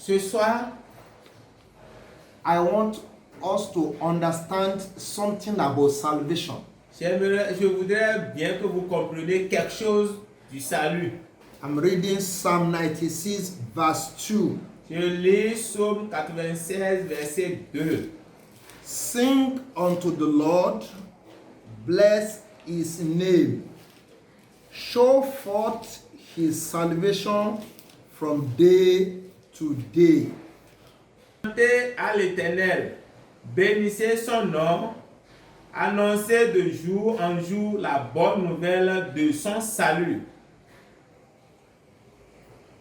Ce soir, I want us to understand something about salvation. je voudrais bien que vous compreniez quelque chose du salut. I'm reading Psalm 96, verse 2. Je lis Psaume 96, verset 2. Sing unto the Lord, bless his name. Show forth his salvation from day to day. Chantez à l'Éternel, bénissez son nom, annoncez de jour en jour la bonne nouvelle de son salut.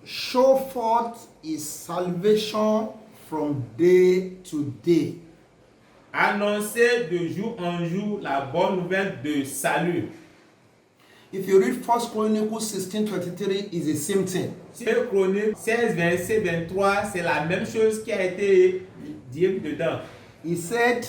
Show forth his salvation from day to day. Annoncez de jour en jour la bonne nouvelle de salut. If you read 1 Chronicles 16:23, it's the same thing. Si le Chronique 16, verset 23, c'est la même chose qui a été dit dedans. He said,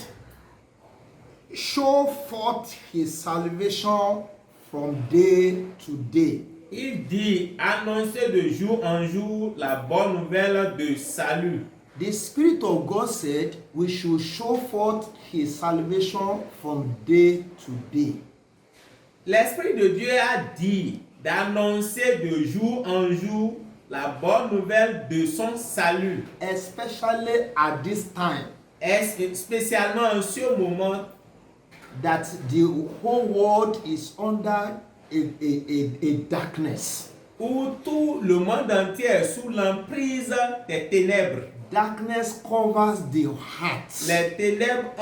show forth his salvation from day to day. Il dit, annoncez de jour en jour la bonne nouvelle de salut. The Spirit of God said we should show forth his salvation from day to day. L'Esprit de Dieu a dit d'annoncer de jour en jour la bonne nouvelle de son salut. Especially at this time Spécialement en ce moment that the whole world is under a darkness. où tout le monde entier est sous l'emprise des ténèbres. Darkness covers the heart. Les ténèbres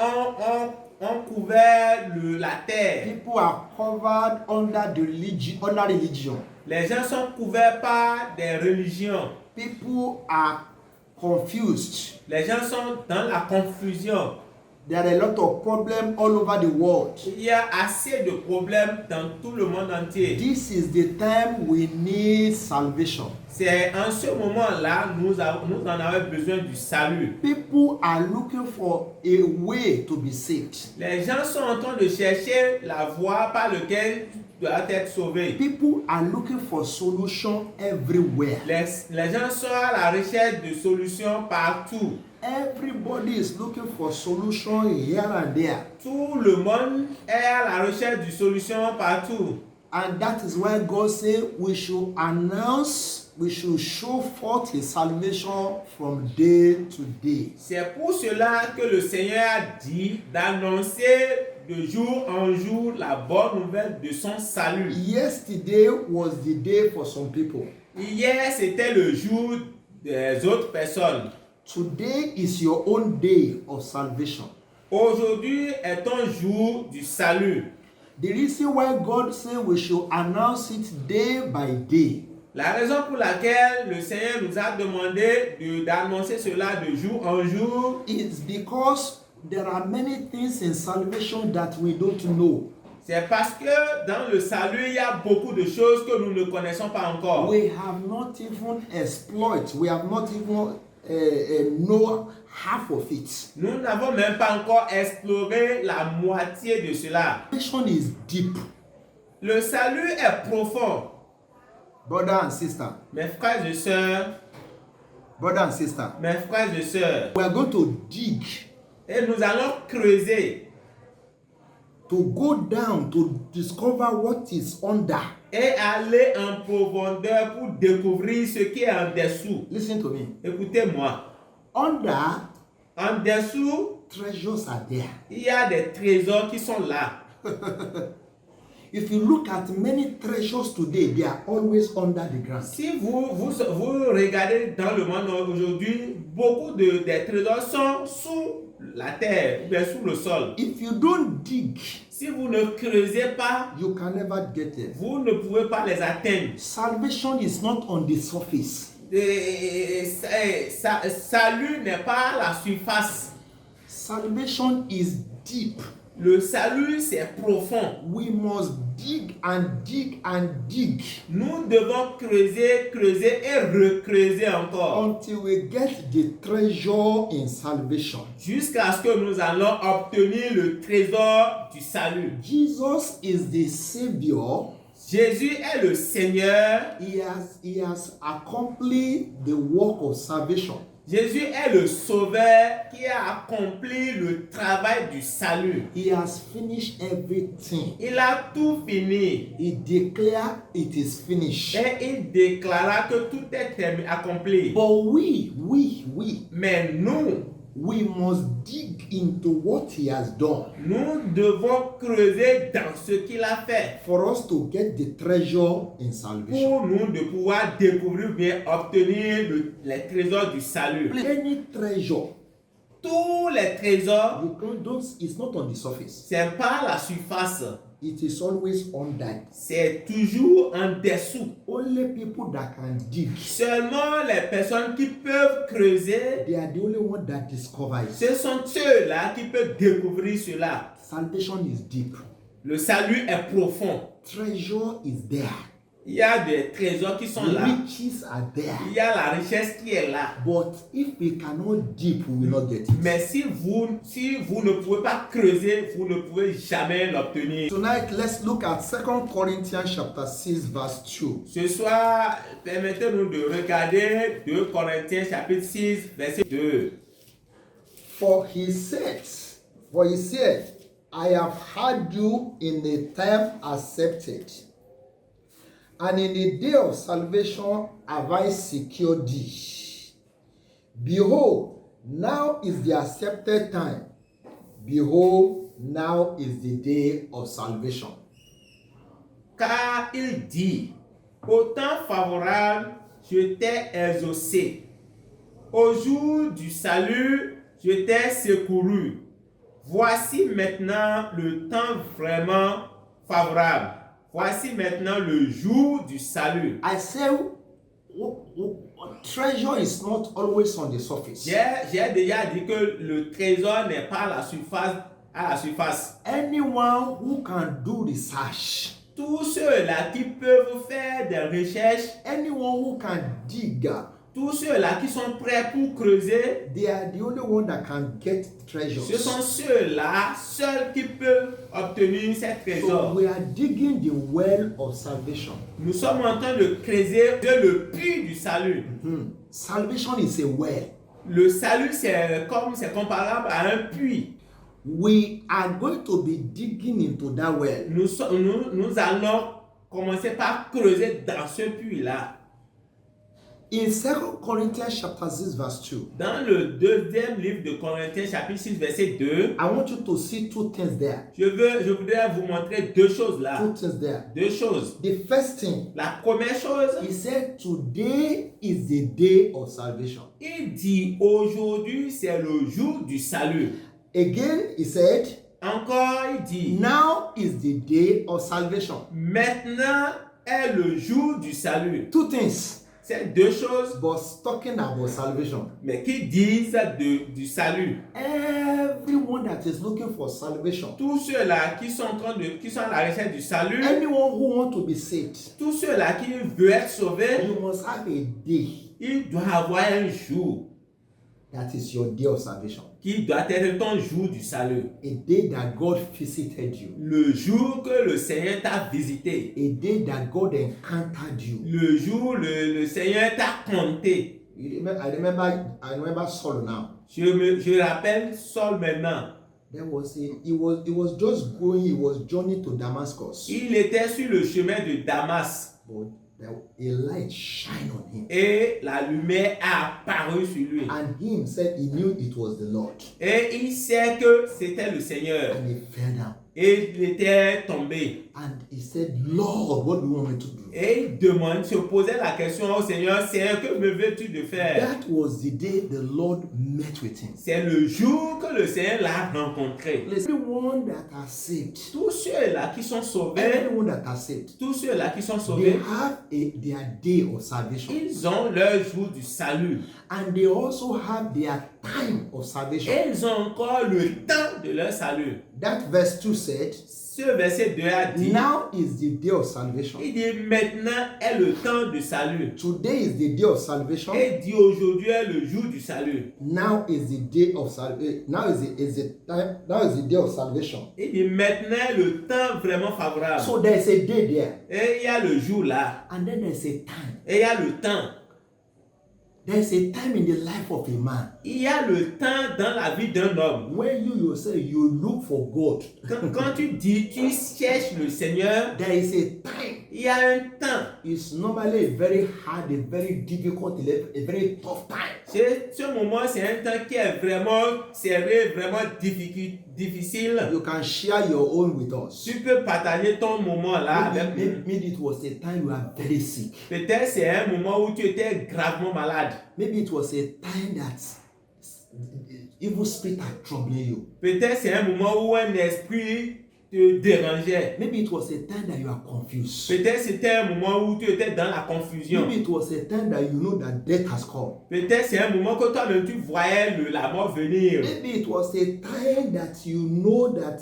ont couvert la terre. People are covered under religion. Les gens sont couverts par des religions. People are confused. Les gens sont dans la confusion. There are a lot of problems all over the world. Il y a assez de problèmes dans tout le monde entier. This is the time we need salvation. C'est en ce moment-là nous en avons besoin du salut. People are looking for a way to be saved. Les gens sont en train de chercher la voie par laquelle tu dois être sauvé. People are looking for solution everywhere. Les gens sont à la recherche de solutions partout. Everybody is looking for solution here and there. Tout le monde est à la recherche de solutions partout. And that is why God said we should show forth his salvation from day to day. C'est pour cela que le Seigneur a dit d'annoncer de jour en jour la bonne nouvelle de son salut. Yesterday was the day for some people. Hier, c'était le jour des autres personnes. Today is your own day of salvation. Aujourd'hui est un jour du salut. The reason why God said we should announce it day by day. La raison pour laquelle le Seigneur nous a demandé d'annoncer cela de jour en jour is because there are many things in salvation that we don't know. C'est parce que dans le salut, il y a beaucoup de choses que nous ne connaissons pas encore. We have not even explored. We have not even know half of it. Nous n'avons même pas encore exploré la moitié de cela. Salvation is deep. Le salut est profond. Brother and sister. Mes frères et sœurs. Brother and sister. Mes frères et sœurs. We are going to dig. Et nous allons creuser. To go down to discover what is under. Et aller en profondeur pour découvrir ce qui est en dessous. Listen to me. Écoutez-moi. Under, en dessous, treasures are there. Il y a des trésors qui sont là. If you look at many treasures today, they are always under the ground. Si vous regardez dans le monde aujourd'hui, beaucoup des trésors sont sous la terre, ou bien sous le sol. If you don't dig, si vous ne creusez pas, you can never get it. Vous ne pouvez pas les atteindre. Salvation is not on the surface. Salut n'est pas à la surface. Salvation is deep. Le salut, c'est profond. We must dig and dig and dig. Nous devons creuser, creuser et recreuser encore. Until we get the treasure in salvation. Jusqu'à ce que nous allons obtenir le trésor du salut. Jesus is the Savior. Jésus est le Seigneur. He has accomplished the work of salvation. Jésus est le Sauveur qui a accompli le travail du salut. He has finished everything. Il a tout fini. He declared it is finished. Et il déclara que tout est accompli. But we Mais nous must dig into what he has done nous devons creuser dans ce qu'il a fait for us to get the treasure in salvation. pour nous de pouvoir découvrir, bien obtenir les trésors du salut. Any treasure, Tous les trésors, it's not on the surface. c'est pas la surface, It is always under. c'est toujours en dessous. Only people that can dig, Seulement les personnes qui peuvent creuser, they are the only one that discover it. ce sont ceux-là qui peuvent découvrir cela. Salvation is deep. Le salut est profond. Treasure is there. Il y a des trésors qui sont là. Riches are there. Il y a la richesse qui est là. But if we cannot dig, we will not get it. Mais si vous ne pouvez pas creuser, vous ne pouvez jamais l'obtenir. Tonight, let's look at 2 Corinthians chapter 6, verse 2. Ce soir, permettez-nous de regarder 2 Corinthiens chapitre 6, verset 2. For he said, I have had you in a time accepted, and in the day of salvation have I secured thee. Behold, now is the accepted time. Behold, now is the day of salvation. Car il dit, au temps favorable, je t'ai exaucé. Au jour du salut, je t'ai secouru. Voici maintenant le temps vraiment favorable. Voici maintenant le jour du salut. I say, treasure is not always on the surface. J'ai déjà dit que le trésor n'est pas à la surface. Anyone who can do research, Tous ceux-là qui peuvent faire des recherches, anyone who can dig, tous ceux-là qui sont prêts pour creuser, they are the only one that can get treasures. ce sont ceux-là seuls qui peuvent obtenir ces So trésors. we are digging the well of salvation. Nous sommes en train de creuser le puits du salut. Salvation is a well. Le salut, c'est comparable à un puits. We are going to be digging into that well. Nous allons commencer par creuser dans ce puits-là. In 2 Corinthians chapter 6 verse 2, Dans le deuxième livre de Corinthiens, chapitre 6, verset 2, I want you to see two things there. je voudrais vous montrer deux choses là. Two things there. Deux choses. The first thing, La première chose, he said, today is the day of salvation. il dit aujourd'hui c'est le jour du salut. Again, he said, Encore, il dit now is the day of salvation. maintenant est le jour du salut. Two things, C'est deux choses, but talking about salvation. mais qui disent du salut. Everyone that is looking for salvation, Tous ceux-là qui sont à la recherche du salut, anyone who wants to be saved, tous ceux-là qui veulent être sauvés, you must have a day il doit avoir un jour that is your day of salvation. qui doit être ton jour du salut. A day that God visited you. Le jour que le Seigneur t'a visité. A day that God encountered you. Le jour le Seigneur t'a compté. I remember Saul now. Je rappelle Saul maintenant. He was just going, he was journeying to Damascus. Il était sur le chemin de Damas. But a light shine on him. Et la lumière a apparu sur lui. And he himself, he knew it was the Lord. Et il sait que c'était le Seigneur. And he fell down. Et il était tombé. And he said, Lord, what do you want me to do? Et il se posait la question au Seigneur, Seigneur, que me veux-tu de faire? That was the day the Lord met with him. C'est le jour que le Seigneur l'a rencontré. Everyone that are saved, Tous ceux-là qui sont sauvés, everyone that are saved, tous ceux-là qui sont they sauvés, have their day of salvation. ils ont leur jour du salut. And they also have their time of salvation. Et ils ont encore le temps de leur salut. That verse 2 said, said, Ce verset 2 a dit, now is the day of salvation. il dit maintenant est le temps du salut. Today is the day of salvation. Et il dit aujourd'hui est le jour du salut. Now is the day of salvation. Now is the day of salvation. Il dit maintenant est le temps vraiment favorable. So there is a day there, Et il y a le jour là. and then there is a time. Et il y a le temps. There is a time in the life of a man Il y a le temps dans la vie d'un homme. when you yourself you look for God. Quand tu dis, tu cherches le Seigneur, There is a time. il y a un temps. It's normally a very hard, a very difficult, a very tough time. Ce moment, c'est un temps qui est vraiment serré, vraiment difficile. You can share your own with us. Tu peux partager ton moment là avec nous. Maybe it was a time you are very sick. Peut-être c'est un moment où tu étais gravement malade. Maybe it was a time that evil spirit are troubling you. Peut-être c'est un moment où un esprit te dérangeait. Maybe it was a time that you are confused. Peut-être c'était un moment où tu étais dans la confusion. Maybe it was a time that you know that death has come. Peut-être c'est un moment que toi-même tu voyais la mort venir. Maybe it was a time that you know that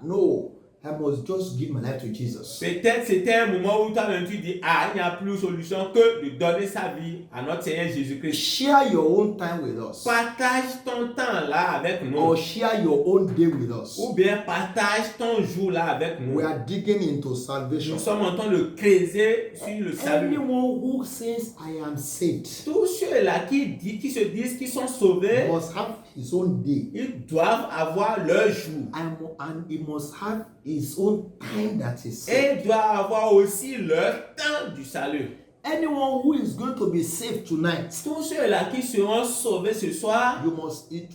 no, I must just give my life to Jesus. Peut-être c'était un moment où toi-même tu dis il n'y a plus de solution que de donner sa vie à notre Seigneur Jésus-Christ. Share your own time with us. Partage ton temps là avec nous. Or share your own day with us. Ou bien partage ton jour là avec nous. We are digging into Nous salvation. sommes en train de creuser sur le salut. Anyone who says I am saved Tous ceux-là qui se disent qu'ils sont sauvés, must have his own day. ils doivent avoir leur jour. And he must have his own time that is saved. Et ils doivent avoir aussi leur temps du salut. Anyone who is going to be saved tonight, Tous ceux-là qui seront sauvés ce soir,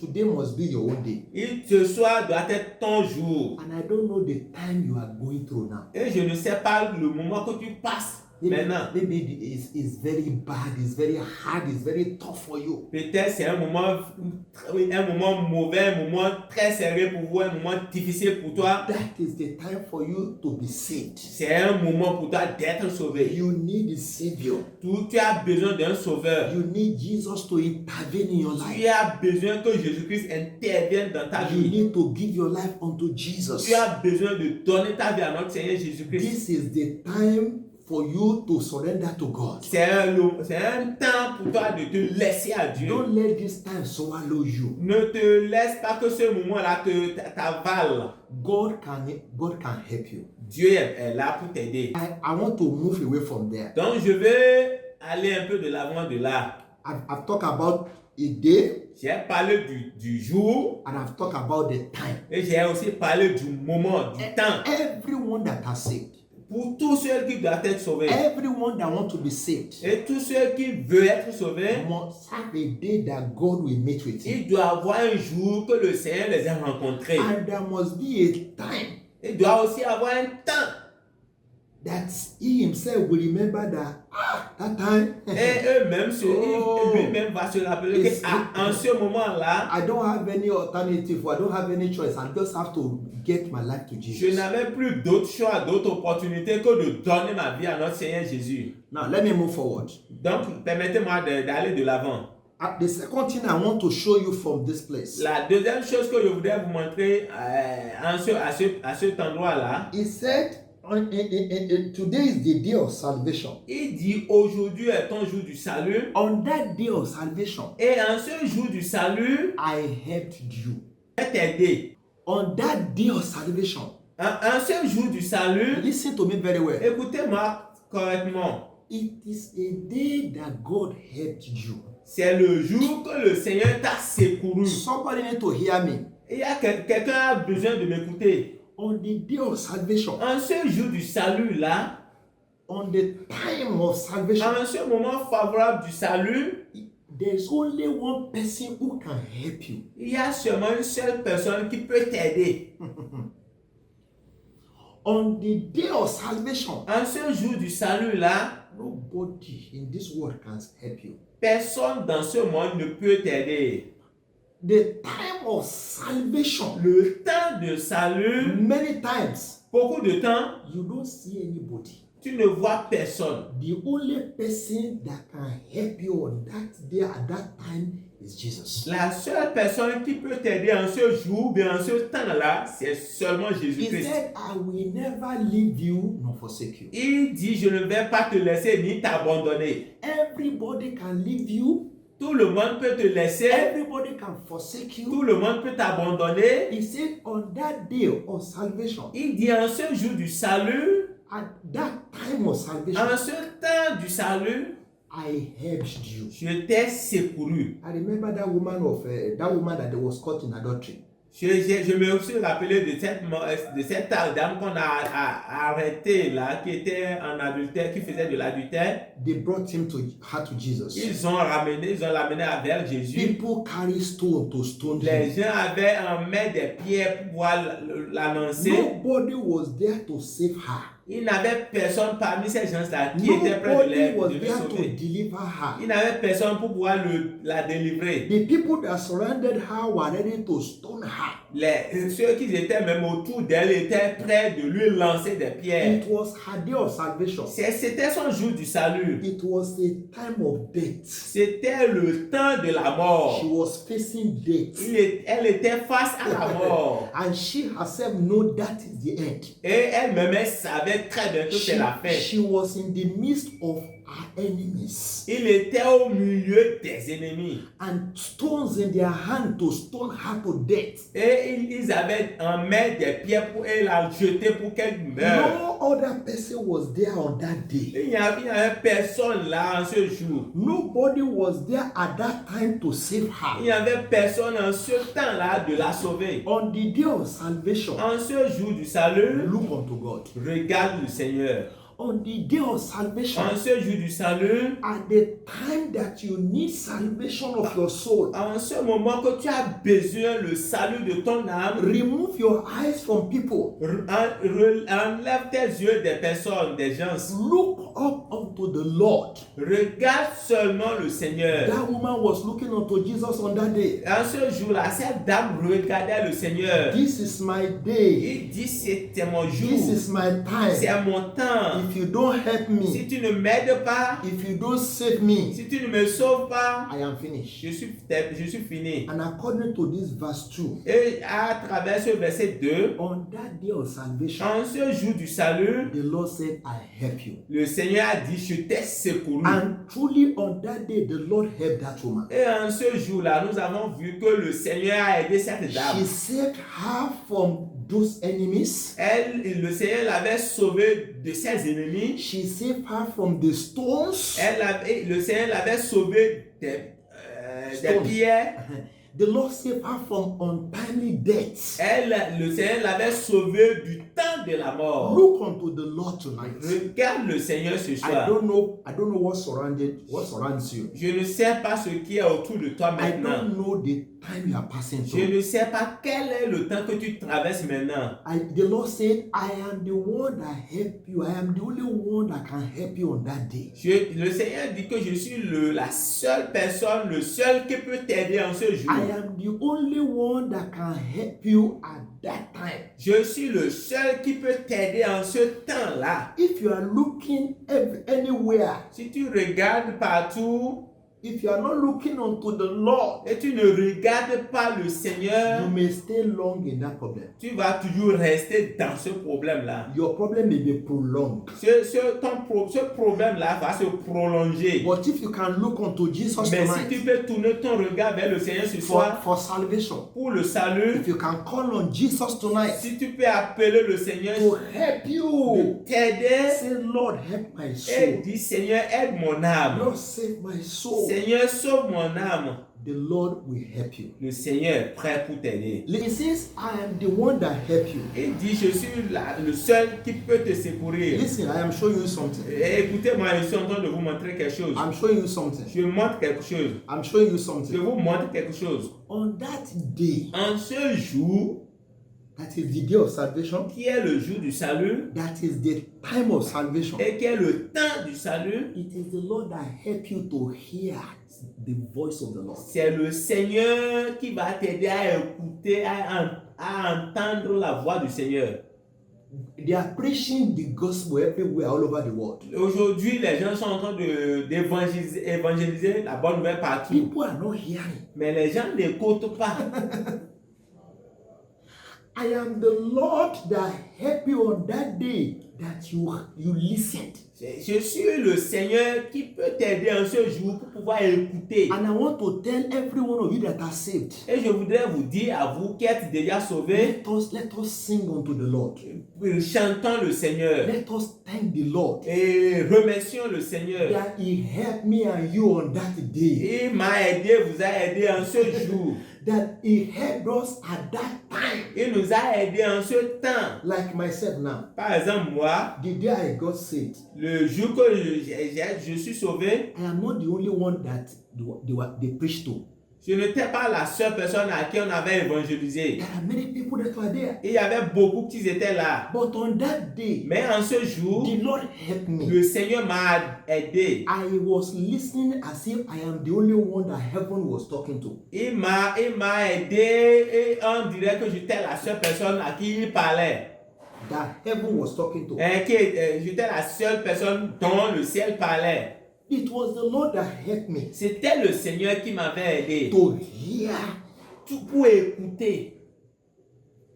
today must be your own day. ce soir doit être ton jour. And I don't know the time you are going through now. Et je ne sais pas le moment que tu passes maintenant. Maybe it's very bad, it's very hard, it's very tough for you. Peut-être c'est un moment mauvais, un moment très sérieux pour vous, un moment difficile pour toi. That is the time for you to be saved. C'est un moment pour toi d'être sauvé. You need a savior. Tu as besoin d'un sauveur. You need Jesus to intervene in your Tu life. as besoin que Jésus-Christ intervienne dans ta You vie. need to give your life unto Jesus. Tu as besoin de donner ta vie à notre Seigneur Jésus-Christ. This is the time for you to surrender to God. C'est un temps pour toi de te laisser à Dieu. Don't let this time swallow you. Ne te laisse pas que ce moment-là t'avale. God can help you. Dieu est là pour t'aider. I want to move away from there. Donc je vais aller un peu de l'avant de là. I've talked about a day J'ai parlé du jour and I've talked about the time. et j'ai aussi parlé du moment, du temps. Everyone that has saved, Pour tous ceux qui doivent être sauvés everyone that wants to be saved, et tous ceux qui veulent être sauvés, must have a day that God will meet with you. il doit avoir un jour que le Seigneur les a rencontrés. And there must be a time Il doit aussi avoir un temps. that he himself will remember that time. Et eux-mêmes, lui-même va se rappeler qu'en ce moment-là, I don't have any alternative. I don't have any choice. I just have to get my life to je Jesus. n'avais plus d'autre choix, d'autre opportunité que de donner ma vie à notre Seigneur Jésus. Now let me move forward. Donc, permettez-moi d'aller de l'avant. The second thing I want to show you from this place, La deuxième chose que je voudrais vous montrer à cet endroit-là, he said, today is the day of salvation. il dit aujourd'hui est ton jour du salut. On that day of salvation, Et en ce jour du salut, I helped you. je vais t'aider. On that day of salvation, En ce jour du salut, listen to me very well. écoutez-moi correctement. It is a day that God helped you. C'est le jour que le Seigneur t'a secouru. Somebody need to hear me. Il y a quelqu'un a besoin de m'écouter. On the day of salvation, En ce jour du salut là, on the time of salvation, en ce moment favorable du salut, there's only one person who can help you. il y a seulement une seule personne qui peut t'aider. On the day of salvation, En ce jour du salut là, nobody in this world can help you. personne dans ce monde ne peut t'aider. The time of salvation, Le temps de salut, many times beaucoup de temps, you don't see anybody. tu ne vois personne. The only person that can help you on that day at that time is Jesus. La seule personne qui peut t'aider en ce jour, bien en ce temps-là, c'est seulement He Jésus-Christ. said, I will never leave you nor forsake you. Il dit, je ne vais pas te laisser ni t'abandonner. Everybody can leave you. Tout le monde peut te laisser. Everybody can forsake Tout you. le monde peut t'abandonner. He said, on that day of salvation, Il dit, en ce jour du salut, at that time of salvation, en ce temps du salut, I helped you. je t'ai secouru. I remember that woman that was caught in adultery. Je me suis rappelé de cette dame qu'on a arrêtée là, qui était en adultère, qui faisait de l'adultère. They brought her to Jesus. Ils l'ont ramené vers Jésus. People carry stone to stone Les him. gens avaient en main des pierres pour pouvoir l'annoncer. Nobody was there to save her. Il n'avait personne parmi ces gens-là qui était prêt de Nobody was le there to sauver. deliver her. Il n'avait personne pour pouvoir la délivrer. The people that surrounded her were ready to stone her. Ceux qui étaient même autour d'elle étaient prêts de lui lancer des pierres. It was her day of salvation. C'était son jour du salut. It was a time of death. C'était le temps de la mort. She was facing death. Elle était face à la mort. And she herself knew that is the end. Et elle-même elle savait très bien que c'est la fin. She was in the midst of her enemies. Il était au milieu des ennemis. And stones in their hand to stone her to death. Et ils avaient en main des pierres pour la jeter pour qu'elle meure. No other person was there on that day. Il n'y avait personne là en ce jour. Nobody was there at that time to save Il her. n'y avait personne en ce temps-là de la sauver. On the day of salvation, En ce jour du salut, look unto God. regarde le Seigneur. On the day of salvation, En ce jour du salut, at the time that you need salvation of your soul, en ce moment que tu as besoin le salut de ton âme, remove your eyes from people. enlève tes yeux des personnes, des gens. Look up unto the Lord. Regarde seulement le Seigneur. That woman was looking unto Jesus on that day. En ce jour-là, cette dame regardait le Seigneur. This is my day. Il dit, c'était mon jour. This is my time. C'est mon temps. If you don't help me, Si tu ne m'aides pas, if you don't save me, si tu ne me sauves pas, I am finished. je suis fini. And according to this verse 2, Et à travers ce verset 2, on that day of salvation, en ce jour du salut, the Lord said, I help you. le Seigneur a dit, je t'ai secouru. And truly on that day, the Lord helped that woman. Et en ce jour-là, nous avons vu que le Seigneur a aidé cette dame. She saved her from those enemies. Le Seigneur l'avait sauvée de ses ennemis. She saved her from the stones. Le Seigneur l'avait sauvée des Stones. pierres. The Lord saved her from untimely death. Le Seigneur l'avait sauvée du temps de la mort. Look unto the Lord tonight. Regarde le Seigneur ce I soir. don't know what surrounds you. Je ne sais pas ce qui est autour de toi I maintenant. don't know the time you are passing Je through. ne sais pas quel est le temps que tu traverses maintenant. The Lord said, I am the one that help you. I am the only one that can help you on that day. Le Seigneur dit que je suis la seule personne, le seul qui peut t'aider en ce jour. I am the only one that can help you at that time. Je suis le seul qui peut t'aider en ce temps-là. If you are looking anywhere, Si tu regardes partout if you are not looking unto the Lord, et tu ne regardes pas le Seigneur, you may stay long in that problem. tu vas toujours rester dans ce problème-là. Your problem may be prolonged. Ce problème-là va se prolonger. But if you can look unto Jesus Mais si tu tonight peux tourner ton regard vers le Seigneur ce soir for salvation, pour le salut, if you can call on Jesus tonight si tu peux appeler le Seigneur to help de you, t'aider say, Lord, help my et soul. dis Seigneur, aide mon âme. Lord, save my soul. Seigneur, sauve mon âme. The Lord will help you. Le Seigneur est prêt pour t'aider. He says, I am the one that help you. Il dit, je suis le seul qui peut te secourir. Listen, I am showing you something. Et écoutez-moi, je suis en train de vous montrer quelque chose. I'm showing you something. Je montre quelque chose. I'm showing you Je something. vous montre quelque chose. On that day, En ce jour, that is the day of salvation, qui est le jour du salut, that is the time of salvation. et qui est le temps du salut, It is the Lord that help you to hear the voice of the Lord. c'est le Seigneur qui va t'aider à écouter, à entendre la voix du Seigneur. they are preaching the gospel everywhere, all over the world. Aujourd'hui, les gens sont en train d'évangéliser la bonne nouvelle partout. People are not hearing. Mais les gens n'écoutent pas. I am the Lord that helped you on that day that you listened. Je suis le Seigneur qui peut t'aider en ce jour pour pouvoir écouter. And I want to tell every one of you that are saved. Et je voudrais vous dire à vous qui êtes déjà sauvés, Let us sing unto the Lord. chantons le Seigneur Let us thank the Lord et remercions le Seigneur. that He helped me and you on that day. Il m'a aidé, vous a aidé en ce jour. That He helped us at that time. Il nous a aidés en ce temps. Like myself now. Par exemple, moi, The day I got saved, le jour que je suis sauvé, I am not the only one that they preached to. je n'étais pas la seule personne à qui on avait évangélisé. There are many people that were there. Il y avait beaucoup qui étaient là. But on that day, Mais en ce jour, the Lord helped me. le Seigneur m'a aidé. I was listening as if I am the only one that heaven was talking to. Il m'a aidé et on dirait que j'étais la seule personne à qui il parlait. That heaven was talking to. J'étais la seule personne dont le ciel parlait. It was the Lord that helped me C'était le Seigneur qui m'avait aidé. to hear. Tout pour écouter.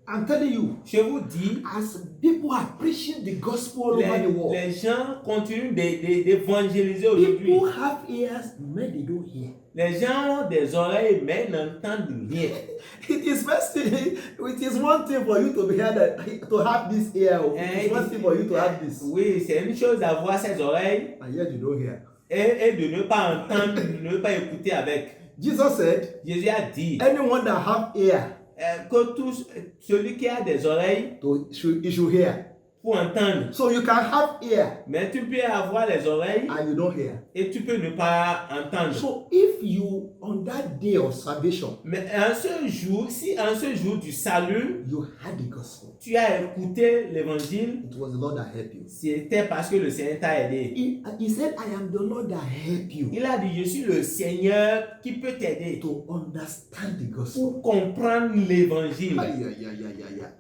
I'm telling you, Je vous dis, as people are preaching the gospel all over the world, les gens continuent d'évangéliser aujourd'hui. people have ears, but they don't hear. Les gens ont des oreilles, mais n'entendent rien. It is one thing for you to be here to have this ear. It is one thing for you to have this. Oui, c'est une chose d'avoir ces oreilles And yet you don't hear. et de ne pas entendre, de ne pas écouter avec. Jesus said, Jésus a dit anyone that have ear, que celui qui a des oreilles he should hear. pour entendre. So you can have ear Mais tu peux avoir les oreilles and you don't hear. et tu peux ne pas entendre. So if you, on that day of salvation, Mais en ce jour, si en ce jour du salut, you had the gospel, tu as écouté l'évangile, it was the Lord that helped you. c'était parce que le Seigneur t'a aidé. He said, I am the Lord that helped you Il a dit, je suis le Seigneur qui peut t'aider to understand the gospel. pour comprendre l'évangile. Yeah.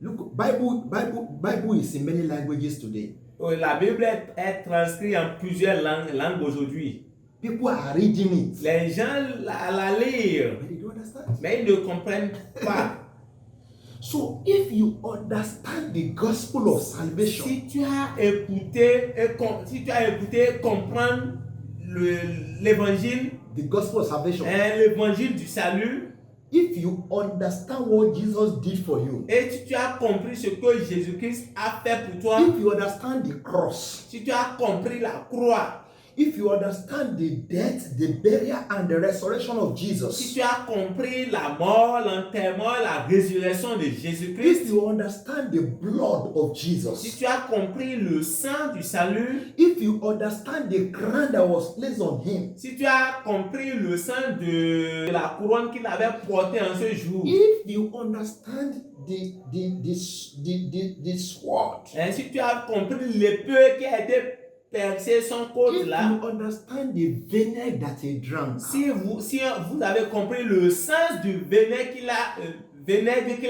Look, Bible is in many languages today. La Bible est transcrite en plusieurs langues aujourd'hui. People are reading it, Les gens la lire, but they don't understand. mais ils ne comprennent pas. So if you understand the gospel of salvation, Si tu as écouté comprendre l'évangile, the gospel of salvation, l'évangile du salut, if you understand what Jesus did for you, et si tu as compris ce que Jésus-Christ a fait pour toi, if you understand the cross, si tu as compris la croix, if you understand the death, the burial, and the resurrection of si Jesus, tu as compris la mort, l'enterrement, la résurrection de Jésus-Christ, if you understand the blood of si Jesus, tu as compris le sang du salut, if you understand the crown that was placed on him, si tu as compris le sang de la couronne qu'il avait portée en ce jour, if you understand the sword, si tu as compris l'épée qui a été percée son côte if là, you understand the vinegar that he drank, si vous avez compris le sens du vinaigre qu'il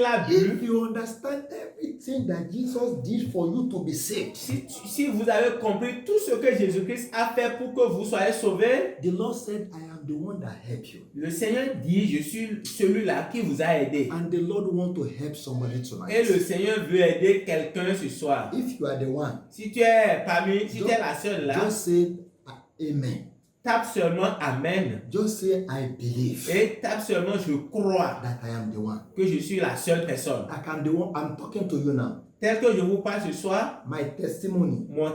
a bu, if you understand everything that Jesus did for you to be saved, si vous avez compris tout ce que Jésus-Christ a fait pour que vous soyez sauvés, the Lord said, I am the one that helped you. le Seigneur dit, je suis celui-là qui vous a aidé. And the Lord wants to help somebody Et tonight. le Seigneur veut aider quelqu'un ce soir. If you are the one, Si tu es si tu es la seule là, just say amen. tape seulement Amen. Just say I believe Et tape seulement je crois that I am the one. que je suis la seule personne. I'm talking to you now. Tel que je vous parle ce soir, My testimony mon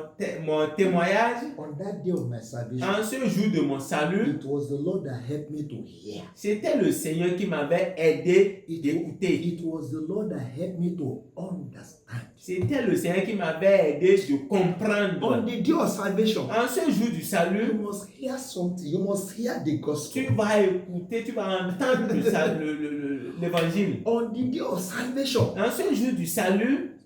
témoignage, on that day of my salvation, en ce jour de mon salut, it was the Lord that helped me to hear. c'était le Seigneur qui m'avait aidé d'écouter. It was the Lord that helped me to understand. C'était le Seigneur qui m'avait aidé de On comprendre. the day of salvation, En ce jour du you salut, must hear something. You must hear the gospel. tu vas écouter, tu vas entendre l'évangile. On the day of salvation, En ce jour du salut,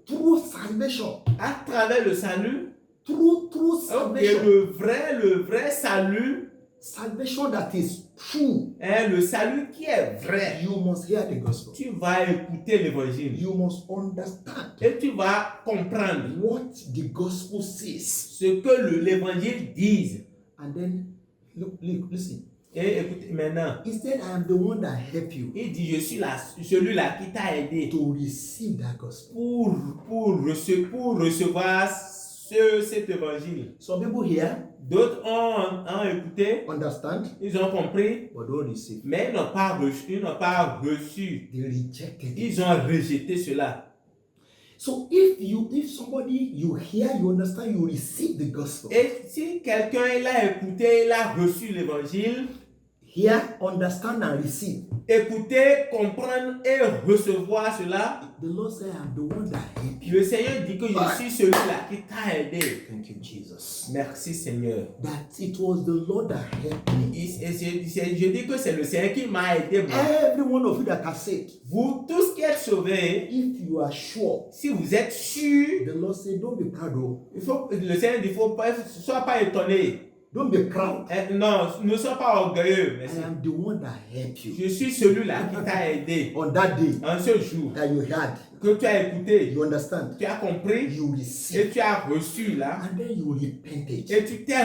through salvation, à travers le salut, through ok, salvation, le vrai salut, salvation that is true, Le salut qui est vrai, you must hear the gospel. tu vas écouter l'évangile You must understand et tu vas comprendre what the gospel says. ce que l'évangile dit. And then, look, listen. Et écoutez, maintenant, He said, I am the one that helped you il dit, je suis celui-là qui t'a aidé to receive that gospel. pour recevoir cet évangile. Some people here D'autres ont écouté, understand, ils ont compris, but don't receive. mais ils n'ont pas reçu. They rejected it. Ils ont rejeté cela. So if somebody you hear, you understand, you receive the gospel. Et si quelqu'un l'a écouté, il a reçu l'évangile, Hear, understand, and receive. écouter, comprendre et recevoir cela, The Lord said, I am the one that helped you. le Seigneur dit que je suis celui-là qui t'a aidé. Thank you, Jesus. Merci Seigneur. That it was the Lord that helped me. Je dis que c'est le Seigneur qui m'a aidé moi. Every one of you that are saved, Vous tous qui êtes sauvés, if you are sure, si vous êtes sûrs, the Lord said, don't be proud. le Seigneur dit, sois pas étonné. Don't be proud. Non, ne sois pas orgueilleux. I Merci. am the one that helped you. Je suis celui-là qui t'a aidé. On that day En ce jour that you had, que tu as écouté, you understand, tu as compris you et received, tu as reçu là and then you repented. et tu t'es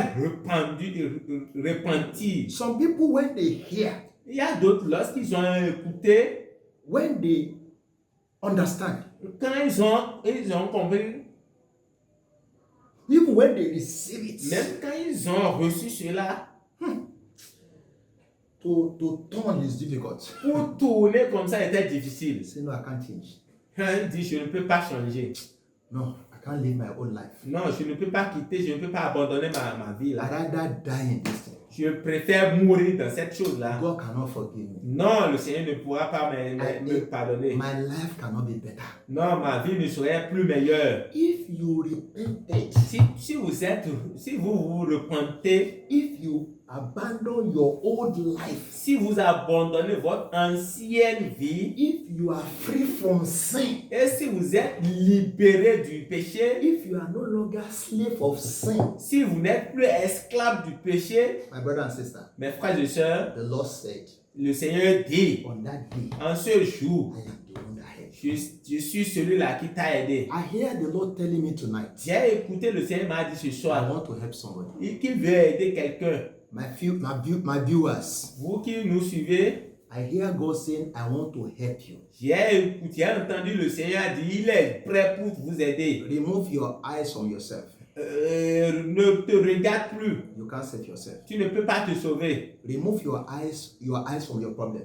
repenti. Some people, when they hear, Il y a d'autres, lorsqu'ils ont écouté, when they understand, quand ils ont compris, even when they receive it, même quand ils ont reçu cela, to turn is difficult. pour tourner comme ça était difficile. Say, no, I can't change. Il dit, je ne peux pas changer. No, I can't live my own life. Non, je ne peux pas quitter, je ne peux pas abandonner ma vie I'd là. rather die in this thing. Je préfère mourir dans cette chose-là. God cannot forgive me. Non, le Seigneur ne pourra pas me pardonner. My life cannot be better. Non, ma vie ne serait plus meilleure. If you repented, Si vous vous repentez, if you abandon your old life, si vous abandonnez votre ancienne vie, if you are free from sin, et si vous êtes libéré du péché, if you are no longer slave of sin, si vous n'êtes plus esclave du péché, my brother and sister, mes frères et sœurs, the Lord said, le Seigneur dit, on that day, en ce jour, I am the one that helped you. je suis celui-là qui t'a aidé. I hear the Lord telling me tonight, J'ai écouté le Seigneur m'a dit ce I soir want to help somebody. qu'il veut aider quelqu'un. My viewers, Vous qui nous suivez, I hear God saying, I want to help you. j'ai entendu le Seigneur dire, il est prêt pour vous aider. Remove your eyes from yourself. Ne te regarde plus. You can't save yourself. Tu ne peux pas te sauver. Remove your eyes from your problem.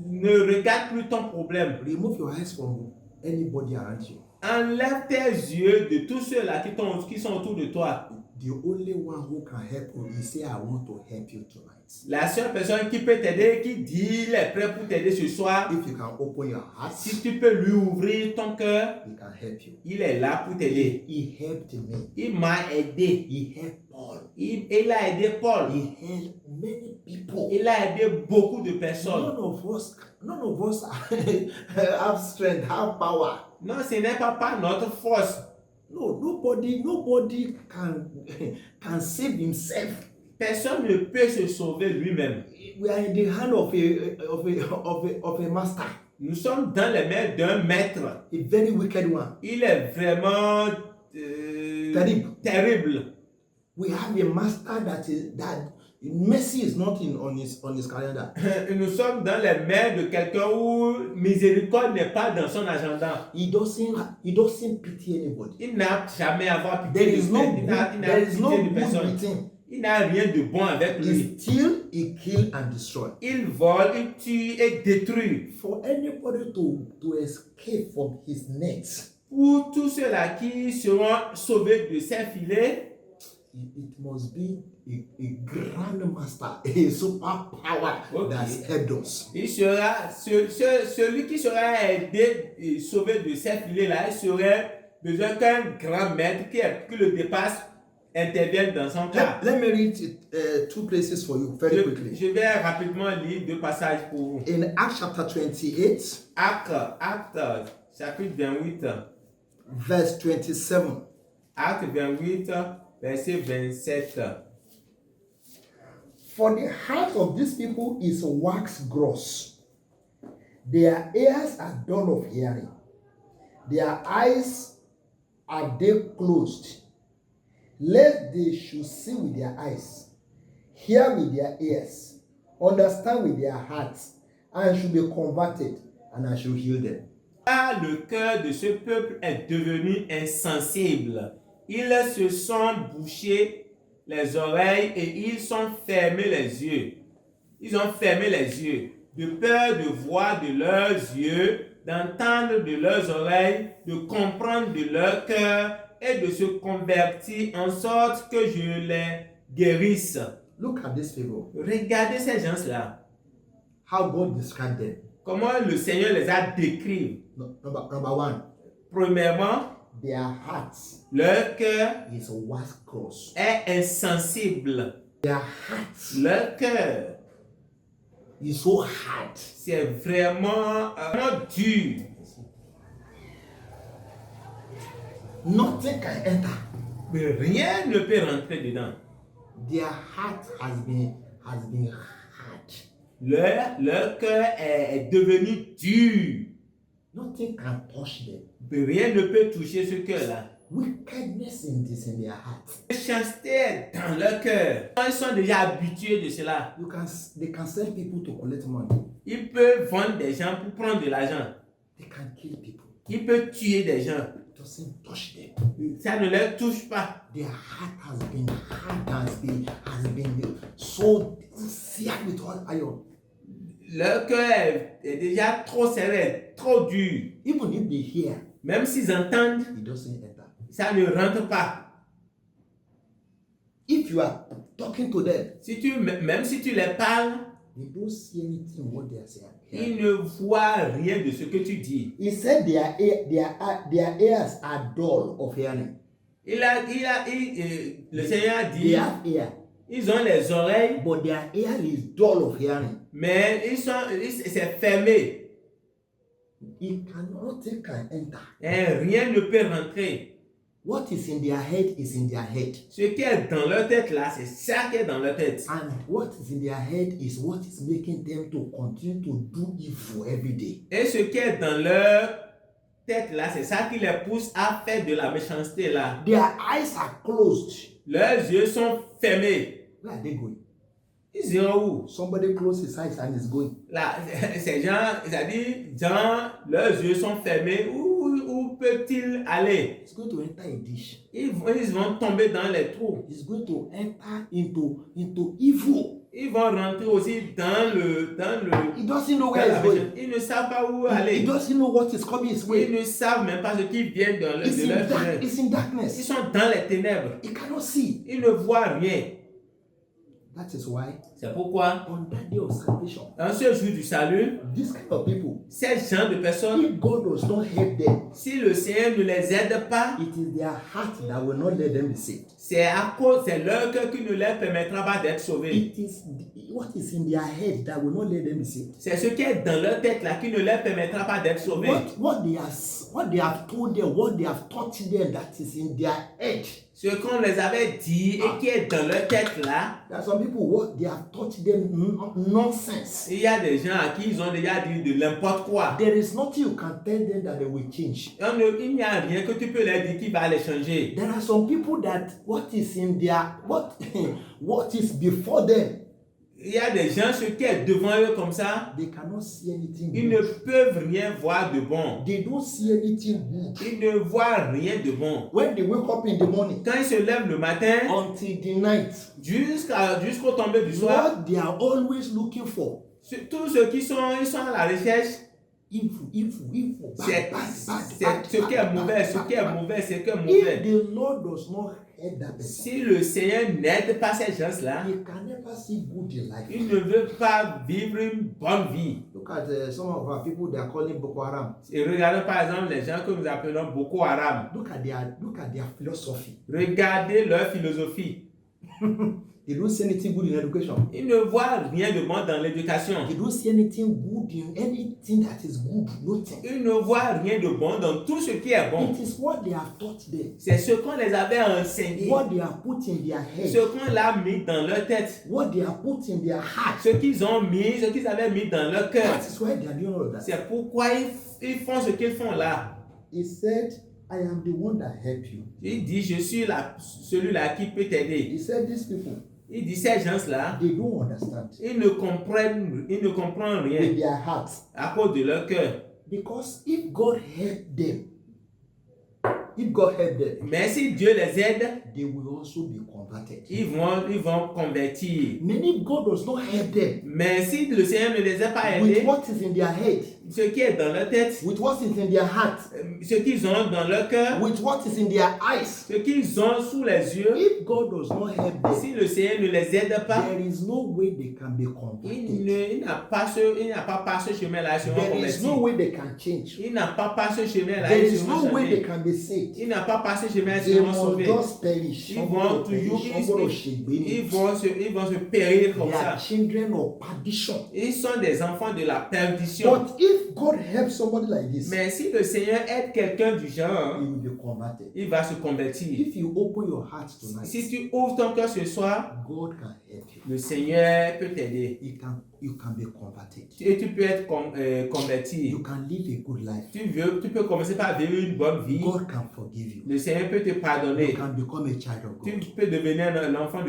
Ne regarde plus ton problème. Remove your eyes from anybody around you. Enlève tes yeux de tous ceux-là qui sont autour de toi. The only one who can help you, he say, I want to help you tonight. La seule personne qui peut t'aider, qui dit il est prêt pour t'aider ce soir, If you can open your heart, si tu peux lui ouvrir ton cœur, he can help you. il est là pour t'aider. He helped me. Il m'a aidé. He helped Paul. Il a aidé Paul. He helped many people. Il a aidé beaucoup de personnes. None of us have strength, have power. Non, ce n'est pas par notre force. No, nobody can save himself. Personne ne peut se sauver lui-même. We are in the hand of a master, Nous sommes dans les mains d'un maître. a very wicked one. Il est vraiment terrible. We have a master that mercy is not on his calendar. Nous sommes dans les mains de quelqu'un où miséricorde n'est pas dans son agenda. He doesn't pity anybody. Il n'a jamais avoir There pitié is de no personne. there is no Pitié de good personne. with him. Il n'a rien de bon avec He lui. steal, he kill and destroy. Il vole, il tue et détruit. For anybody to escape from his nets, Pour tous ceux-là qui seront sauvés de ces filets, it must be a grand master, a super power that's helped us. il sera celui qui sera aidé et sauvé de ces filets-là, il serait besoin qu'un grand maître qui le dépasse intervienne dans son cas. Let me read two places for you very quickly. Je vais rapidement lire deux passages pour vous. In Acts chapter 28, Actes, chapitre 28, verse 27. Acte 28, verset 27. For the heart of these people is wax gross. Their ears are dull of hearing. Their eyes are they closed, lest they should see with their eyes, hear with their ears, understand with their hearts, and should be converted, and I shall heal them. Car le cœur de ce peuple est devenu insensible. Ils se sont bouchés les oreilles et ils sont fermés les yeux. Ils ont fermé les yeux, de peur de voir de leurs yeux, d'entendre de leurs oreilles, de comprendre de leur cœur et de se convertir en sorte que je les guérisse. Look at these people. Regardez ces gens-là. How God described them. Comment le Seigneur les a décrits. Number one. Premièrement, their hearts leur cœur is wax gross. est insensible. Their hearts Leur cœur, is so hard. c'est vraiment dur. Nothing can enter. Mais rien ne peut rentrer dedans. Their heart has been hard. Leur cœur est devenu dur. Nothing can touch them. Mais rien ne peut toucher ce cœur-là. Wickedness is in their heart. La chasteté est dans leur cœur. Ils sont déjà habitués de cela. They can send people to collect money. Ils peuvent vendre des gens pour prendre de l'argent. They can kill people. Ils peuvent tuer des gens. It doesn't touch them. Ça ne leur touche pas. Their heart has been hard, has been so seared with all iron. Leur cœur est déjà trop serré, trop dur. Even if they hear, même s'ils entendent, it doesn't enter. Ça ne rentre pas. If you are talking to them, même si tu les parles, they don't see anything what they are saying. Ils ne voient rien de ce que tu dis. He said their ears are dull of hearing. Le Seigneur a dit, they have ear. Ils ont les oreilles, but their ear is dull of hearing. Mais c'est fermé. Nothing can enter. Et rien ne peut rentrer. What is in their head is in their head. Ce qui est dans leur tête là, c'est ça qui est dans leur tête. And what is in their head is what is making them to continue to do evil every day. Et ce qui est dans leur tête là, c'est ça qui les pousse à faire de la méchanceté là. Their eyes are closed. Leurs yeux sont fermés. Where are they going? Ils iront où? Somebody close his eyes and is going. Là, ces gens, c'est-à-dire, leurs yeux sont fermés. Où peut-il aller? He's going to enter a dish. Ils vont tomber dans les trous. He's going to enter into evil. Ils vont rentrer aussi dans le. He doesn't know where he's going. Ils ne savent pas où aller. He doesn't know what is coming his way. Ils ne savent même pas ce qui vient de leur fenêtre. It's in darkness. Ils sont dans les ténèbres. He cannot see. Ils ne voient rien. That is why. C'est pourquoi, on that day of salvation, dans ce jour du salut, this kind of people, ces gens de personnes, if God does not help them, si le Seigneur ne les aide pas, it is their heart that will not let them be saved. C'est leur cœur qui ne leur permettra pas d'être sauvés. It is what is in their head that will not let them be saved. C'est ce qui est dans leur tête là qui ne leur permettra pas d'être sauvés. What they have told them, what they have taught them, that is in their head. Ce qu'on les avait dit et qui est dans leur tête là. There are some people what they have taught them nonsense. Il y a des gens à qui ils ont déjà dit de n'importe quoi. There is nothing you can tell them that they will change. Il n'y a rien que tu peux leur dire qui va les changer. There are some people that what is in their what is before them. Il y a des gens, ce qui est devant eux comme ça, they cannot see anything ils good. ne peuvent rien voir de bon. They don't see anything good. Ils ne voient rien de bon. When they wake up in the morning, quand ils se lèvent le matin, until the night, jusqu'au tomber du soir, what they are always looking for, tous ceux qui sont à la recherche, evil, c'est ce qui est mauvais, ce qui est mauvais, c'est que If mauvais. the Lord does not help that person, si le Seigneur n'aide pas ces gens-là, they can never see good in life. Ils ne veulent pas vivre une bonne vie. Look at some of our people they are calling Boko Haram. Et regardez par exemple les gens que nous appelons Boko Haram. Look at their philosophy. Regardez leur philosophie. They don't see anything good in education. Ils ne voient rien de bon dans l'éducation. They don't see anything good in anything that is good. Nothing. Ils ne voient rien de bon dans tout ce qui est bon. It is what they have taught them. C'est ce qu'on les avait enseigné. What they have put in their head. Ce qu'on l'a mis dans leur tête. What they have put in their heart. Ce qu'ils avaient mis dans leur cœur. That is why they are doing all of that. C'est pourquoi ils font ce qu'ils font là. He said, I am the one that help you. Il dit, je suis celui-là qui peut t'aider. He said, these people, Il dit, ces gens-là, they don't understand. ils ne comprennent rien With their hearts. à cause de leur cœur. Because if God help them, Mais si Dieu les aide, they will also be converted. ils vont convertir. And if God does not help them, Mais si le Seigneur ne les a pas with aidés, what is in their head, ce qui est dans leur tête, with what is in their heart, ce qu'ils ont dans leur cœur, with what is in their eyes, ce qu'ils ont sous les yeux, if God does not help them, si le Seigneur ne les aide pas, there is no way they can be converted. il n'a pas ce chemin-là, ils seront There is no convertis. way they can change. Il n'a pas ce chemin-là, There ils is seront no way they changés. can be saved. Il n'a pas ce chemin-là, ils They seront must sauvés. just perish. Ils vont toujours, ils They vont se périr comme ça. are children of perdition. Ils sont des enfants de la perdition. But if God helps somebody like this, Mais si le Seigneur aide quelqu'un du genre, he will be converted. il va se convertir. If you open your heart tonight, Si tu ouvres ton cœur ce soir, God can help you. le Seigneur peut t'aider. You can be converted. Et tu peux être converti. You can live a good life. Tu peux commencer par vivre une bonne vie. God can forgive you. Le Seigneur peut te pardonner. You can become a child of Tu God. peux devenir un enfant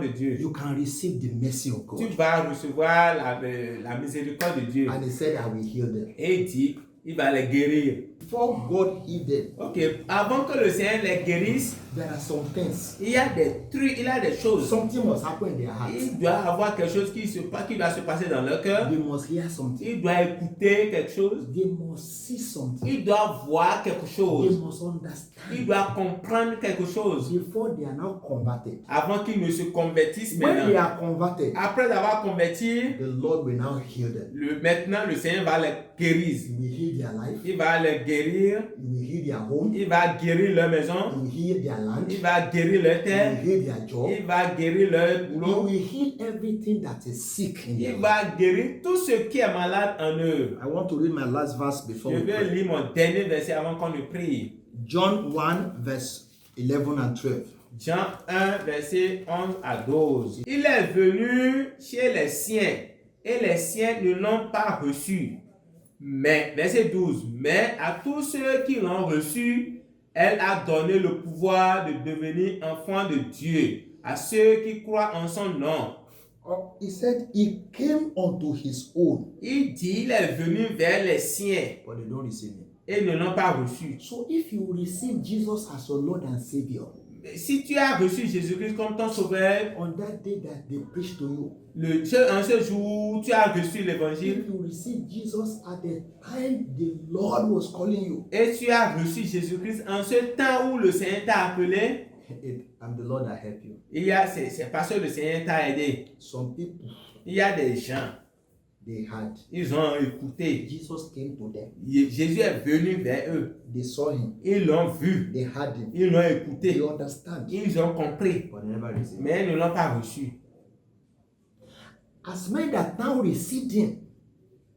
de Dieu. You can receive the mercy of God. Tu vas recevoir la miséricorde de Dieu. And he said, I will heal them. Et il dit, il va les guérir. Before God healed them, Ok, avant que le Seigneur les guérisse, there are some things. il y a des trucs, il y a des choses. Something must happen in their heart. Il doit avoir quelque chose qui doit se passer dans leur cœur. They must hear something. Il doit écouter quelque chose. They must see something. Il doit voir quelque They chose. must understand. Il doit comprendre quelque chose Before they are now converted. avant qu'il ne se convertisse When they maintenant. are converted, Après avoir converti, the Lord will now heal them. maintenant le Seigneur va les guérir. He will heal their life. Il va les guérir. He will heal their home. Il va guérir leur He maison. will heal their land. Il va guérir leur He terre. will heal their job. Il va guérir leur He boulot. will heal everything that is sick in their Il life. va guérir tout ce qui est malade en eux. I want to read my last verse before Je we vais pray. lire mon dernier verset avant qu'on ne prie. John 1, verse 11 and 12. Jean 1, verset 11 à 12. Il est venu chez les siens, et les siens ne l'ont pas reçu. Mais, verset 12, mais à tous ceux qui l'ont reçu, elle a donné le pouvoir de devenir enfants de Dieu, à ceux qui croient en son nom. He said he came unto his own, Il dit, il est venu vers les siens, but they don't receive him. et ne l'ont pas reçu. So if you receive Jesus as your Lord and Savior, Si tu as reçu Jésus-Christ comme ton sauveur, on that day that they preach to you, en ce jour, tu as reçu l'évangile, if you receive Jesus at the time the Lord was calling you, et tu as reçu Jésus-Christ en ce temps où le Seigneur t'a appelé, I'm the Lord that help you. c'est parce que le Seigneur t'a aidé. Some people, Il y a des gens, they had. ils ont écouté. Jesus came to them. Jésus est venu vers eux. They saw him. Ils l'ont vu. They had him. Ils l'ont écouté. They understand. Ils ont compris. But they never received him. Mais ils ne l'ont pas reçu. As many that now received him,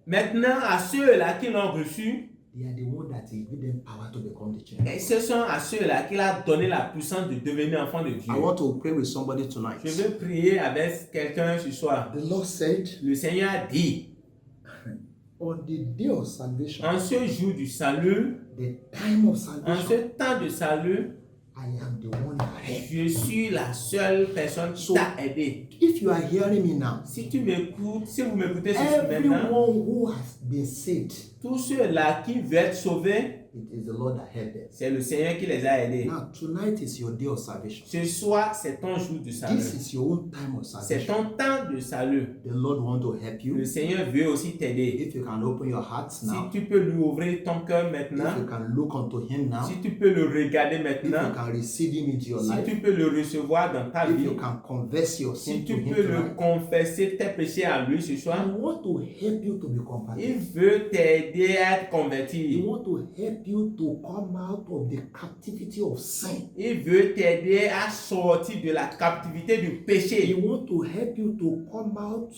Maintenant, à ceux-là qui l'ont reçu, they are the one that he give them power to become the church. et ce sont à ceux-là qu'il a donné la puissance de devenir enfant de Dieu. I want to pray with somebody tonight. Je veux prier avec quelqu'un ce soir. The Lord said, Le Seigneur a dit, on the day of salvation, en ce jour du salut, the time of en ce salvation, temps de salut, I am the one that help. je suis la seule personne qui t'a aidé. If you are hearing me now, Si tu m'écoutes, si vous m'écoutez maintenant, everyone who has been saved, tous ceux-là qui veulent être sauvés, it is the Lord that helped them. c'est le Seigneur qui les a aidés. Now, tonight is your day of salvation. Ce soir, c'est ton jour de salut. This is your own time of C'est salvation. ton temps de salut. The Lord want to help Le you. Seigneur veut aussi t'aider. If you can open your hearts Si now, tu peux lui ouvrir ton cœur if maintenant, you can look unto him now, si tu peux le regarder if you maintenant, can receive him into your si life, tu peux le recevoir dans ta if vie, you can confess your si sin to tu him peux le tonight, confesser tes péchés à lui ce I soir, want to help you to be il converted. veut t'aider à être He converti. want to help help you to come out of the captivity of sin. Il veut t'aider à sortir de la captivité du He péché. wants to help you to come out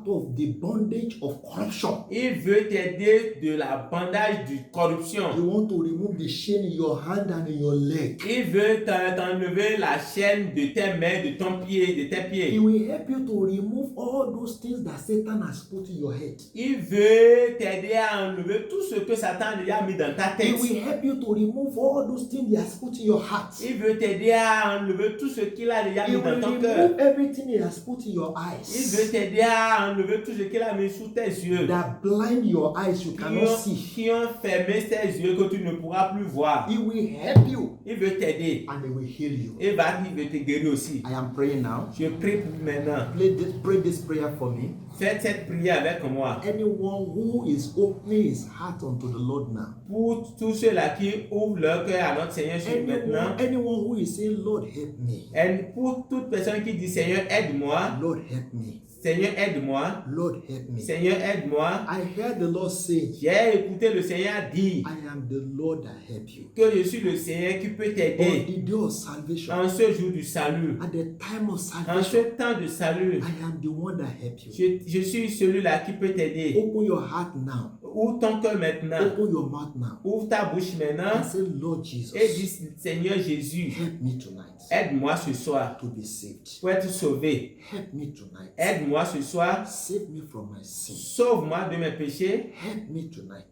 of the bondage of corruption. Il veut t'aider de la bandage de He corruption. wants to remove the chain in your hand and in your leg. Il veut t'enlever la chaîne de tes mains, de ton pied, de tes He pieds. will help you to remove all those things that Satan has put in your head. Il veut t'aider à enlever tout ce que Satan a déjà mis dans ta He tête. will help you to remove all those things he has put in your heart. Il veut t'aider à enlever tout ce qu'il a déjà He mis will dans ton cœur. remove everything he has put in your Il veut eyes t'aider à enlever tout ce qu'il a mis sous tes yeux. that blind your eyes you cannot see. Qui ont fermé tes yeux que tu ne pourras plus voir. He will help you Il veut t'aider. and he will heal you. Il veut te guérir aussi. I am praying now. Je prie pour maintenant. Pray this prayer for me. Faites cette prière avec moi. Anyone who is opening his heart unto the Lord now. Pour tous ceux-là qui ouvrent leur cœur à notre Seigneur maintenant. Anyone who is saying, Lord, help me. Et pour toute personne qui dit Seigneur, aide-moi. Lord, help me. Seigneur, aide-moi. Lord, help me. Seigneur, aide-moi. I heard the Lord say, J'ai écouté le Seigneur dire I am the Lord that help you. que je suis le Seigneur qui peut On t'aider the day of salvation, en ce jour du salut. at the time of En salvation, ce temps de salut, I am the one that help you. je suis celui-là qui peut t'aider. Open your heart now. Ouvre ton cœur maintenant. Open your mouth now. Ouvre ta bouche maintenant And say, Lord Jesus, et dis Seigneur Jésus, help me tonight aide-moi ce soir to be saved. pour être sauvé. Help me tonight. Aide-moi ce soir. Save me from my sin. Sauve-moi de mes péchés. Help me tonight.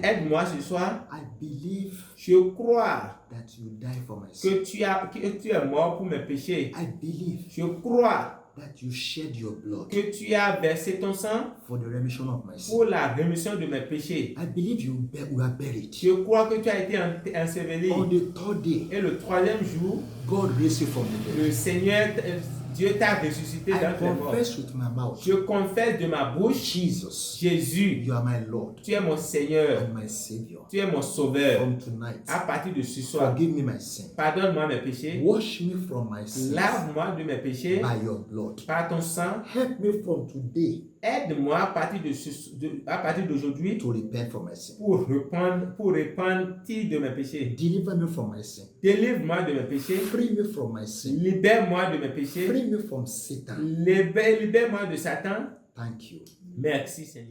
Aide-moi ce soir. I believe Je crois that you die for my sin. que tu es mort pour mes péchés. I believe Je crois that you shed your blood que tu as versé ton sang for the remission of my sin. pour la rémission de mes péchés. I believe you were buried. Je crois que tu as été enseveli. On the third day, Et le troisième jour, God raised you from the dead. le Seigneur, Dieu t'a ressuscité I dans les morts. confess with my mouth, Je confesse de ma bouche, Jesus, Jésus, you are my Lord tu es mon Seigneur, and my Savior. tu es mon Sauveur. From tonight, À partir de ce soir, forgive me my sin. pardonne-moi mes péchés, Wash me from my sins lave-moi de mes péchés by your blood. par ton sang. Help me from today Aide-moi à partir d'aujourd'hui to repent from my sin. pour repentir de mes péchés. Deliver me from my sin. Délivre-moi de mes péchés, Free me from my sin. libère-moi de mes péchés, Free me from Satan. libère-moi de Satan. Thank you. Merci Seigneur.